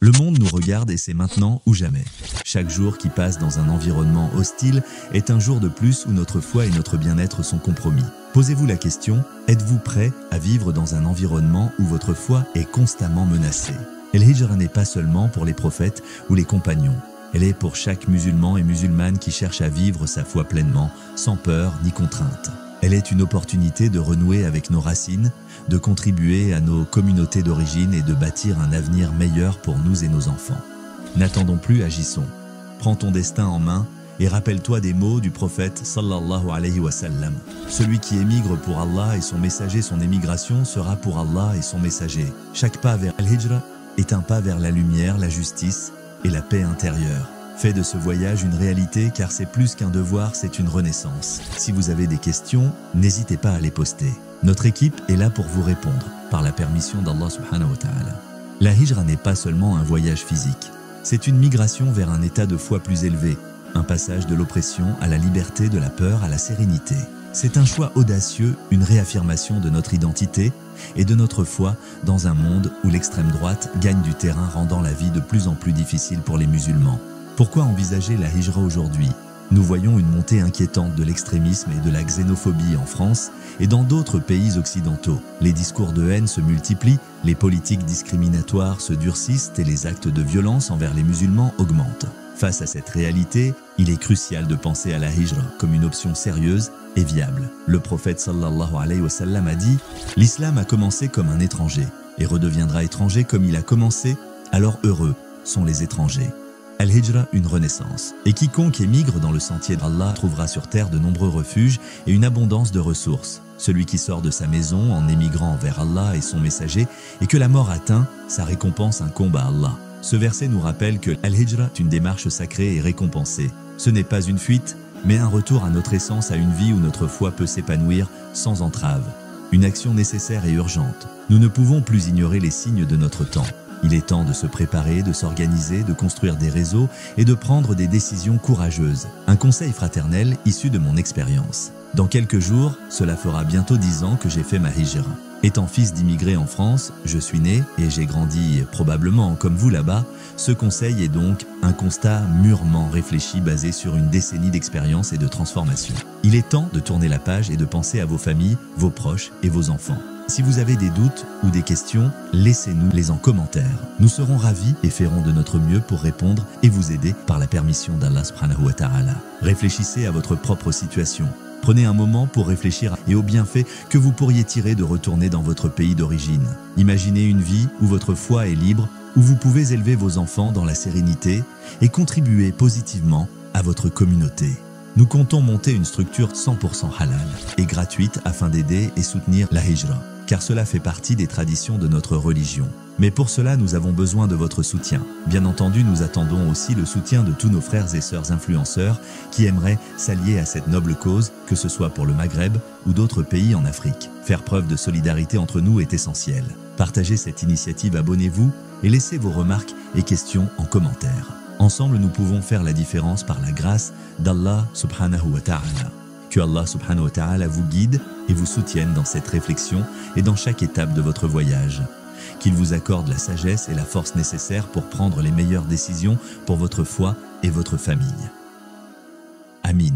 Le monde nous regarde et c'est maintenant ou jamais. Chaque jour qui passe dans un environnement hostile est un jour de plus où notre foi et notre bien-être sont compromis. Posez-vous la question, êtes-vous prêt à vivre dans un environnement où votre foi est constamment menacée? El Hijra n'est pas seulement pour les prophètes ou les compagnons. Elle est pour chaque musulman et musulmane qui cherche à vivre sa foi pleinement, sans peur ni contrainte. Elle est une opportunité de renouer avec nos racines, de contribuer à nos communautés d'origine et de bâtir un avenir meilleur pour nous et nos enfants. N'attendons plus, agissons. Prends ton destin en main et rappelle-toi des mots du prophète sallallahu alayhi wa sallam. Celui qui émigre pour Allah et son messager, son émigration sera pour Allah et son messager. Chaque pas vers Al-Hijra est un pas vers la lumière, la justice et la paix intérieure. Fais de ce voyage une réalité car c'est plus qu'un devoir, c'est une renaissance. Si vous avez des questions, n'hésitez pas à les poster. Notre équipe est là pour vous répondre, par la permission d'Allah subhanahu wa ta'ala. La Hijra n'est pas seulement un voyage physique, c'est une migration vers un état de foi plus élevé, un passage de l'oppression à la liberté, de la peur à la sérénité. C'est un choix audacieux, une réaffirmation de notre identité et de notre foi dans un monde où l'extrême droite gagne du terrain, rendant la vie de plus en plus difficile pour les musulmans. Pourquoi envisager la Hijra aujourd'hui? Nous voyons une montée inquiétante de l'extrémisme et de la xénophobie en France et dans d'autres pays occidentaux. Les discours de haine se multiplient, les politiques discriminatoires se durcissent et les actes de violence envers les musulmans augmentent. Face à cette réalité, il est crucial de penser à la Hijra comme une option sérieuse et viable. Le prophète sallallahu alayhi wa sallam a dit « L'islam a commencé comme un étranger et redeviendra étranger comme il a commencé, alors heureux sont les étrangers. » Al-Hijra, une renaissance. Et quiconque émigre dans le sentier d'Allah trouvera sur terre de nombreux refuges et une abondance de ressources. Celui qui sort de sa maison en émigrant vers Allah et son messager et que la mort atteint, sa récompense incombe à Allah. Ce verset nous rappelle que Al-Hijra est une démarche sacrée et récompensée. Ce n'est pas une fuite, mais un retour à notre essence, à une vie où notre foi peut s'épanouir sans entrave. Une action nécessaire et urgente. Nous ne pouvons plus ignorer les signes de notre temps. Il est temps de se préparer, de s'organiser, de construire des réseaux et de prendre des décisions courageuses. Un conseil fraternel issu de mon expérience. Dans quelques jours, cela fera bientôt 10 ans que j'ai fait ma Hijra. Étant fils d'immigrés en France, je suis né et j'ai grandi probablement comme vous là-bas. Ce conseil est donc un constat mûrement réfléchi basé sur une décennie d'expérience et de transformation. Il est temps de tourner la page et de penser à vos familles, vos proches et vos enfants. Si vous avez des doutes ou des questions, laissez-nous les en commentaire. Nous serons ravis et ferons de notre mieux pour répondre et vous aider par la permission d'Allah subhanahu wa ta'ala. Réfléchissez à votre propre situation. Prenez un moment pour réfléchir et aux bienfaits que vous pourriez tirer de retourner dans votre pays d'origine. Imaginez une vie où votre foi est libre, où vous pouvez élever vos enfants dans la sérénité et contribuer positivement à votre communauté. Nous comptons monter une structure 100% halal et gratuite afin d'aider et soutenir la Hijra, car cela fait partie des traditions de notre religion. Mais pour cela, nous avons besoin de votre soutien. Bien entendu, nous attendons aussi le soutien de tous nos frères et sœurs influenceurs qui aimeraient s'allier à cette noble cause, que ce soit pour le Maghreb ou d'autres pays en Afrique. Faire preuve de solidarité entre nous est essentiel. Partagez cette initiative, abonnez-vous et laissez vos remarques et questions en commentaire. Ensemble, nous pouvons faire la différence par la grâce d'Allah subhanahu wa ta'ala. Que Allah subhanahu wa ta'ala vous guide et vous soutienne dans cette réflexion et dans chaque étape de votre voyage. Qu'il vous accorde la sagesse et la force nécessaires pour prendre les meilleures décisions pour votre foi et votre famille. Amin.